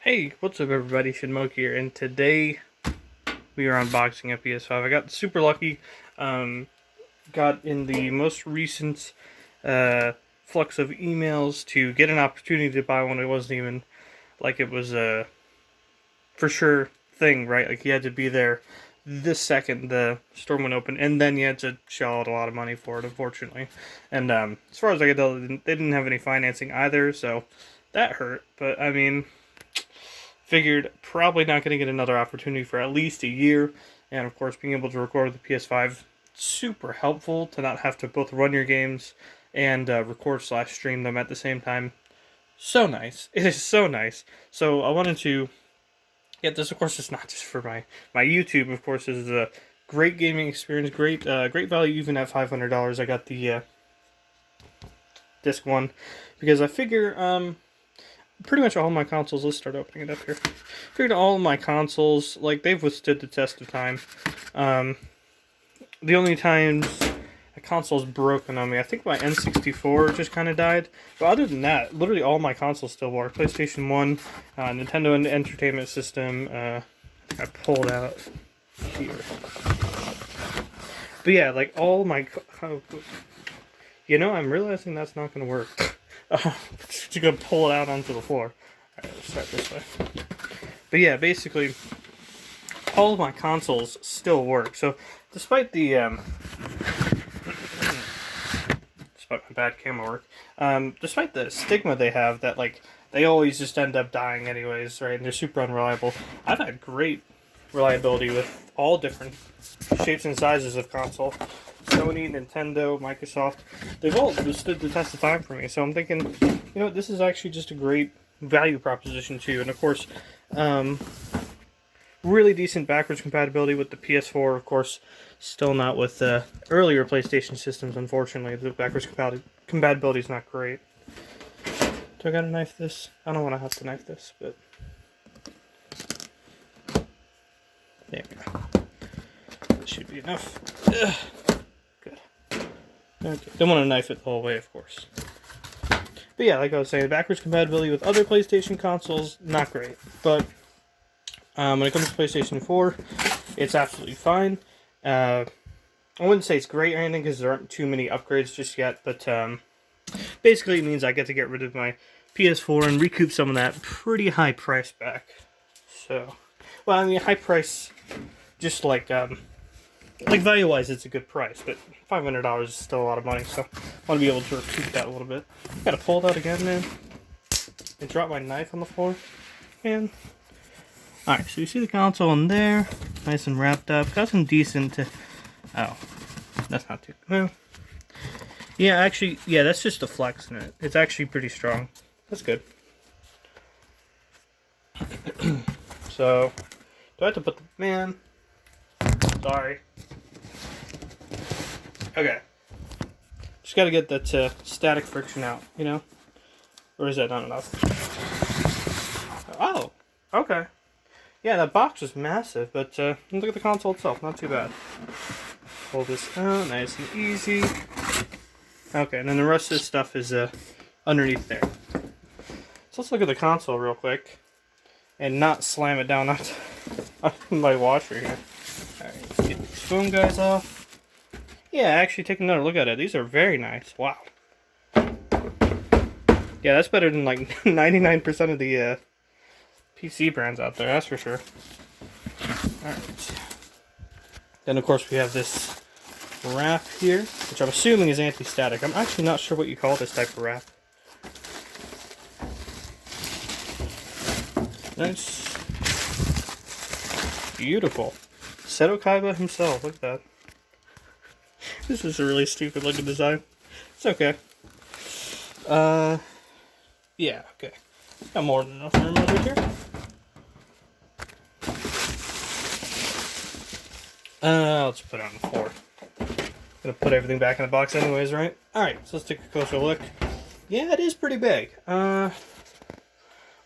Hey, what's up everybody, Shinmoke here, and today we are unboxing a PS5. I got super lucky, um, got in the most recent flux of emails to get an opportunity to buy one. It wasn't even like it was a for sure thing, right? Like you had to be there this second the store went open, and then you had to shell out a lot of money for it, unfortunately. And as far as I could tell, they didn't have any financing either, so that hurt. But I mean, figured probably not going to get another opportunity for at least a year. And of course, being able to record with the PS5, super helpful to not have to both run your games and record/stream them at the same time. So nice. It is so nice. So I wanted to get this. Of course, it's not just for my YouTube. Of course, this is a great gaming experience. Great value even at $500. I got the disc one because I figure pretty much all my consoles, let's start opening it up here. Figured all of my consoles, like, they've withstood the test of time. The only times a console's broken on me, I think my N64 just kind of died. But other than that, literally all my consoles still work. PlayStation 1, Nintendo Entertainment System, I pulled out here. But yeah, like all my... You know, I'm realizing that's not going to work. Just gonna pull it out onto the floor. Alright, let's start this way. But yeah, basically, all of my consoles still work. So, despite the, despite my bad camera work, despite the stigma they have that, like, they always just end up dying anyways, right? And they're super unreliable. I've had great reliability with all different shapes and sizes of console. Sony, Nintendo, Microsoft, they've all stood the test of time for me. So I'm thinking, you know, this is actually just a great value proposition too. And of course, really decent backwards compatibility with the PS4. Of course, still not with earlier PlayStation systems, unfortunately. The backwards compatibility is not great. Do I gotta knife this? I don't want to have to knife this, but... There we go. That should be enough. Ugh. Okay. Don't want to knife it the whole way, of course. But yeah, like I was saying, backwards compatibility with other PlayStation consoles, not great. But when it comes to PlayStation 4, it's absolutely fine. I wouldn't say it's great or anything because there aren't too many upgrades just yet. But basically it means I get to get rid of my PS4 and recoup some of that pretty high price back. So, well, I mean, high price, just like value-wise, it's a good price, but $500 is still a lot of money, so I want to be able to recoup that a little bit. Gotta pull that again, man. I dropped my knife on the floor, man. Alright, so you see the console in there, nice and wrapped up. Got some decent, oh, that's not too, well, yeah, actually, yeah, that's just a flex in it. It's actually pretty strong. That's good. So, do I have to put the, man, sorry. Okay. Just gotta get that static friction out, you know? Or is that not enough? Oh, okay. Yeah, that box was massive, but look at the console itself, not too bad. Pull this out, nice and easy. Okay, and then the rest of this stuff is underneath there. So let's look at the console real quick. And not slam it down onto my washer here. Alright, let's get these foam guys off. Yeah, actually take another look at it. These are very nice. Wow. Yeah, that's better than like 99% of the PC brands out there, that's for sure. Alright. Then of course we have this wrap here, which I'm assuming is anti-static. I'm actually not sure what you call this type of wrap. Nice. Beautiful. Seto Kaiba himself, look at that. This is a really stupid looking design. It's okay. Yeah, okay. Got more than enough room over here. Let's put it on the floor. Gonna put everything back in the box anyways, right? Alright, so let's take a closer look. Yeah, it is pretty big. I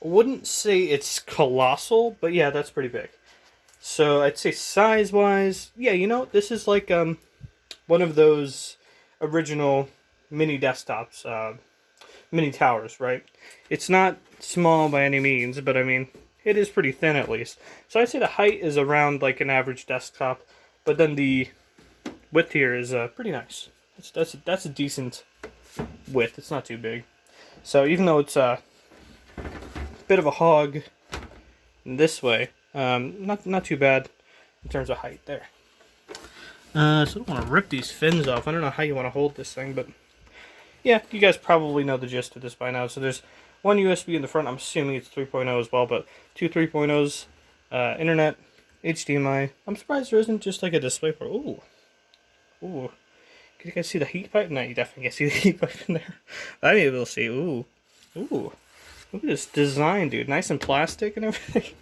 wouldn't say it's colossal, but yeah, that's pretty big. So I'd say size-wise, yeah, you know, this is like one of those original mini desktops. mini towers, right? It's not small by any means, but I mean, it is pretty thin at least. So I'd say the height is around like an average desktop, but then the width here is pretty nice. That's a decent width. It's not too big. So even though it's a bit of a hog this way, not too bad in terms of height there. So I don't want to rip these fins off. I don't know how you want to hold this thing, but yeah, you guys probably know the gist of this by now. So there's one USB in the front. I'm assuming it's 3.0 as well, but two 3.0s, internet, HDMI. I'm surprised there isn't just like a display port. Ooh. Can you guys see the heat pipe? No, you definitely can see the heat pipe in there. I'm able to see. Ooh. Look at this design, dude. Nice and plastic and everything.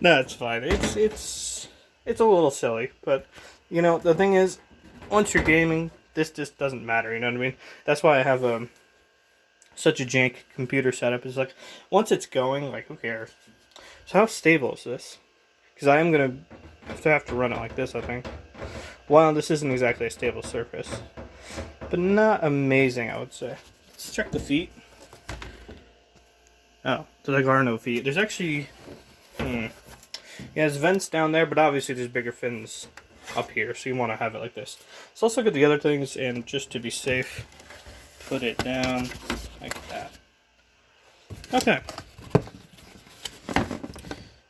No, it's fine. It's a little silly, but you know the thing is, once you're gaming, this just doesn't matter. You know what I mean? That's why I have such a jank computer setup. Is like once it's going, like who cares? So how stable is this? Because I am gonna have to run it like this, I think. While this isn't exactly a stable surface, but not amazing, I would say. Let's check the feet. Oh, so there are no feet. There's actually, yeah, there's vents down there, but obviously there's bigger fins up here, so you want to have it like this. Let's also look at the other things, and just to be safe, put it down like that. Okay.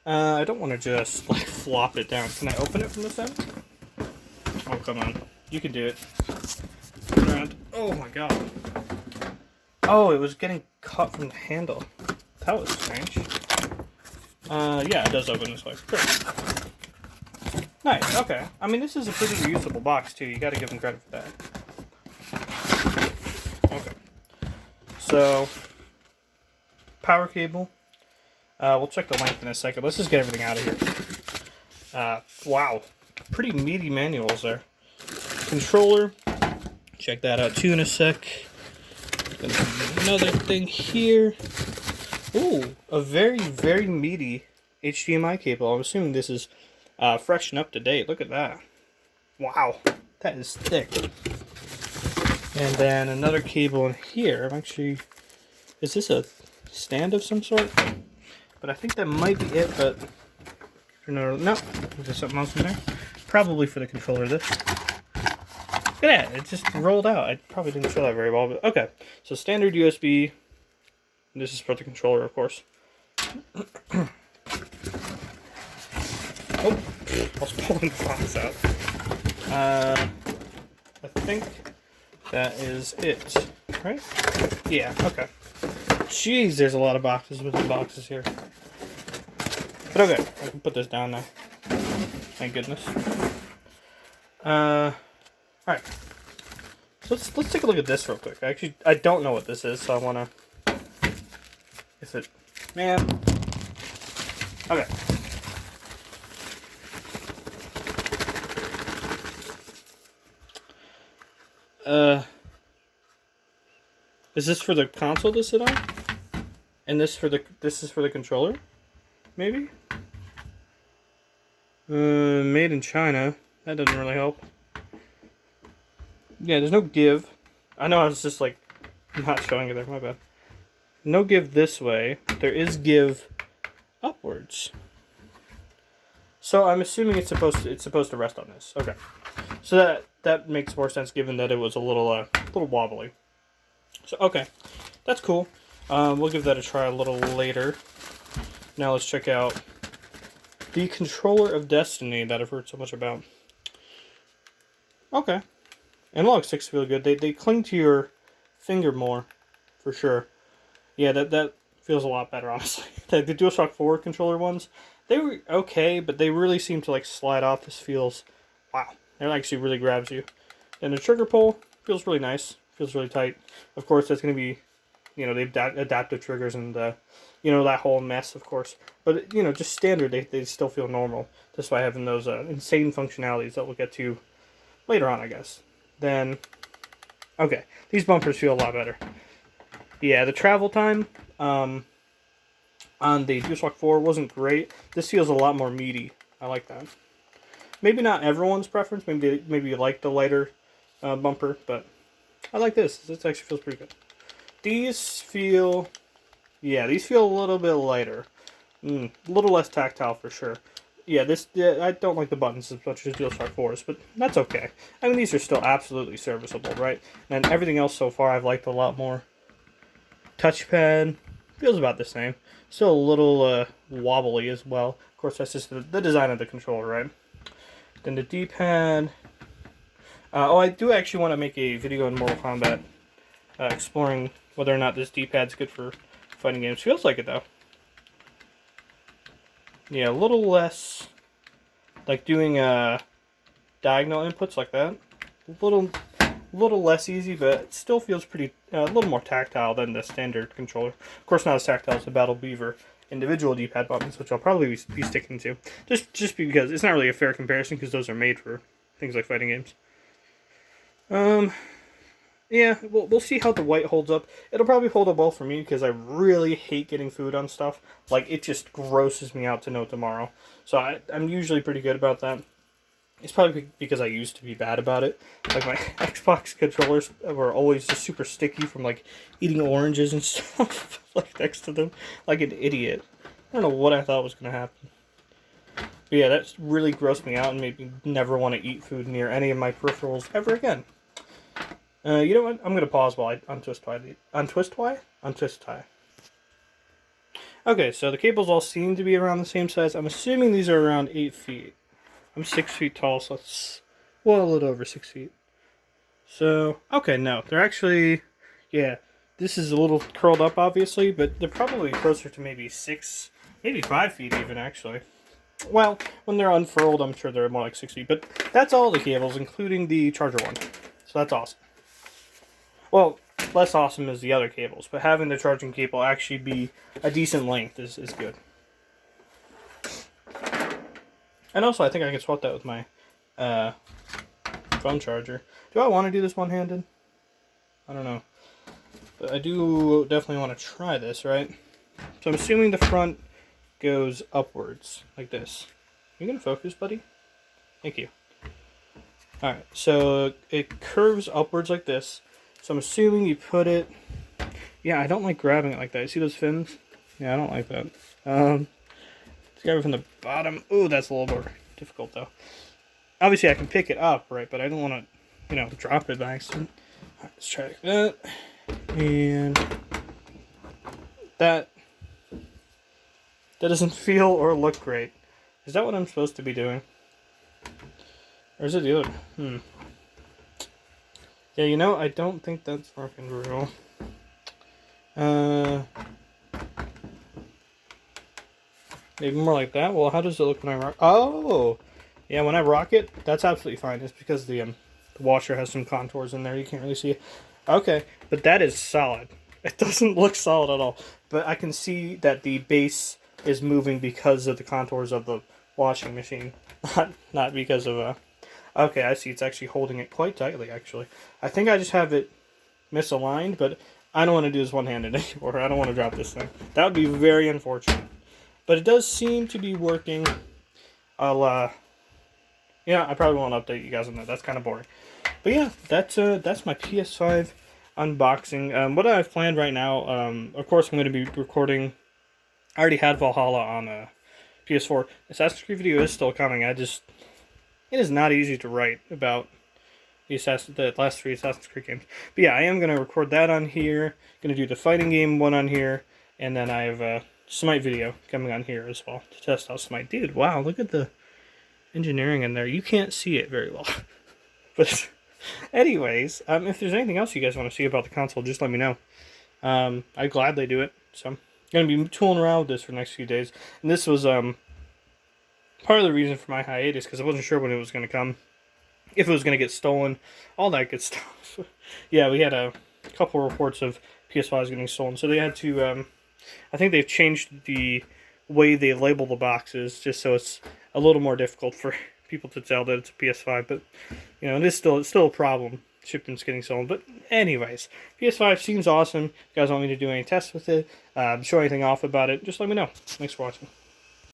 I don't want to just like flop it down. Can I open it from this end? Oh, come on. You can do it. Turn around. Oh my god. Oh, it was getting cut from the handle. That was strange. Yeah, it does open this way. Great. Nice, okay. I mean, this is a pretty reusable box, too. You gotta give them credit for that. Okay. So, power cable. We'll check the length in a second. Let's just get everything out of here. Wow. Pretty meaty manuals there. Controller. Check that out, too, in a sec. Another thing here. Ooh, a very, very meaty HDMI cable. I'm assuming this is fresh and up to date. Look at that. Wow, that is thick. And then another cable in here. I'm actually... Is this a stand of some sort? But I think that might be it, but... No, there's something else in there. Probably for the controller of this. Look at that, it just rolled out. I probably didn't show that very well, but okay. So standard USB. This is for the controller, of course. Oh, I was pulling the box out. I think that is it, right? Yeah, okay. Jeez, there's a lot of boxes within boxes here. But okay, I can put this down now. Thank goodness. Alright. So let's take a look at this real quick. Actually, I don't know what this is, so I wanna... Is it... Man. Okay. Is this for the console to sit on? And this is for the controller? Maybe? Made in China. That doesn't really help. Yeah, there's no give. I know I was just like not showing it there, my bad. No give this way. There is give upwards. So I'm assuming it's supposed to rest on this. Okay. So that makes more sense given that it was a little wobbly. So okay. That's cool. We'll give that a try a little later. Now let's check out the controller of destiny that I've heard so much about. Okay. Analog sticks feel good. They cling to your finger more, for sure. Yeah, that feels a lot better, honestly. The DualShock 4 controller ones, they were okay, but they really seem to like slide off. This feels, wow, it actually really grabs you. And the trigger pull feels really nice. Feels really tight. Of course, that's going to be, you know, the adaptive triggers and, you know, that whole mess, of course. But, you know, just standard, they still feel normal. Despite having those insane functionalities that we'll get to later on, I guess. Then, okay, these bumpers feel a lot better. Yeah, the travel time on the DualShock 4 wasn't great. This feels a lot more meaty. I like that. Maybe not everyone's preference. Maybe you like the lighter bumper, but I like this. This actually feels pretty good. these feel, yeah, these feel a little bit lighter. A little less tactile for sure. Yeah, I don't like the buttons as much as DualShock 4's, but that's okay. I mean, these are still absolutely serviceable, right? And everything else so far I've liked a lot more. Touchpad feels about the same. Still a little wobbly as well. Of course, that's just the design of the controller, right? Then the D-pad. I do actually want to make a video on Mortal Kombat exploring whether or not this D-pad's good for fighting games. Feels like it, though. Yeah, a little less like doing diagonal inputs like that. A little less easy, but it still feels pretty a little more tactile than the standard controller. Of course, not as tactile as the Battle Beaver individual D-pad buttons, which I'll probably be sticking to. Just because it's not really a fair comparison, because those are made for things like fighting games. Yeah, we'll see how the white holds up. It'll probably hold up well for me because I really hate getting food on stuff. Like, it just grosses me out to no tomorrow. So I'm usually pretty good about that. It's probably because I used to be bad about it. Like, my Xbox controllers were always just super sticky from, like, eating oranges and stuff, like, next to them. Like an idiot. I don't know what I thought was going to happen. But yeah, that really grossed me out and made me never want to eat food near any of my peripherals ever again. You know what? I'm going to pause while I untwist tie. Okay, so the cables all seem to be around the same size. I'm assuming these are around 8 feet. I'm 6 feet tall, so it's well a little over 6 feet. So, okay, no. They're actually, yeah, this is a little curled up, obviously, but they're probably closer to maybe 6, maybe 5 feet even, actually. Well, when they're unfurled, I'm sure they're more like 6 feet. But that's all the cables, including the charger one. So that's awesome. Well, less awesome is the other cables, but having the charging cable actually be a decent length is good. And also, I think I can swap that with my phone charger. Do I want to do this one-handed? I don't know. But I do definitely want to try this, right? So I'm assuming the front goes upwards, like this. You gonna focus, buddy? Thank you. Alright, so it curves upwards like this. So I'm assuming you put it... Yeah, I don't like grabbing it like that. You see those fins? Yeah, I don't like that. Let's grab it from the bottom. Ooh, that's a little more difficult, though. Obviously, I can pick it up, right? But I don't want to, drop it by accident. Alright, let's try like that. And... That doesn't feel or look great. Is that what I'm supposed to be doing? Or is it the other? Yeah, I don't think that's working real. Maybe more like that? Well, how does it look when I rock? Oh! Yeah, when I rock it, that's absolutely fine. It's because the washer has some contours in there. You can't really see it. Okay, but that is solid. It doesn't look solid at all. But I can see that the base is moving because of the contours of the washing machine. Not because of... Okay, I see. It's actually holding it quite tightly, actually. I think I just have it misaligned, but I don't want to do this one-handed anymore. I don't want to drop this thing. That would be very unfortunate. But it does seem to be working. I probably won't update you guys on that. That's kind of boring. But yeah, that's my PS5 unboxing. What I have planned right now, of course, I'm going to be recording. I already had Valhalla on PS4. Assassin's Creed video is still coming. It is not easy to write about the last 3 Assassin's Creed games. But yeah, I am going to record that on here. Going to do the fighting game one on here. And then I have a Smite video coming on here as well to test out Smite. Dude, wow, look at the engineering in there. You can't see it very well. But anyways, if there's anything else you guys want to see about the console, just let me know. I'd gladly do it. So I'm going to be tooling around with this for the next few days. And this was... part of the reason for my hiatus, because I wasn't sure when it was going to come, if it was going to get stolen, all that good stuff. Yeah, we had a couple reports of PS5s getting stolen, so they had to, I think they've changed the way they label the boxes, just so it's a little more difficult for people to tell that it's a PS5, but, it's still a problem, shipments getting stolen. But anyways, PS5 seems awesome. If you guys want me to do any tests with it, show anything off about it, just let me know. Thanks for watching.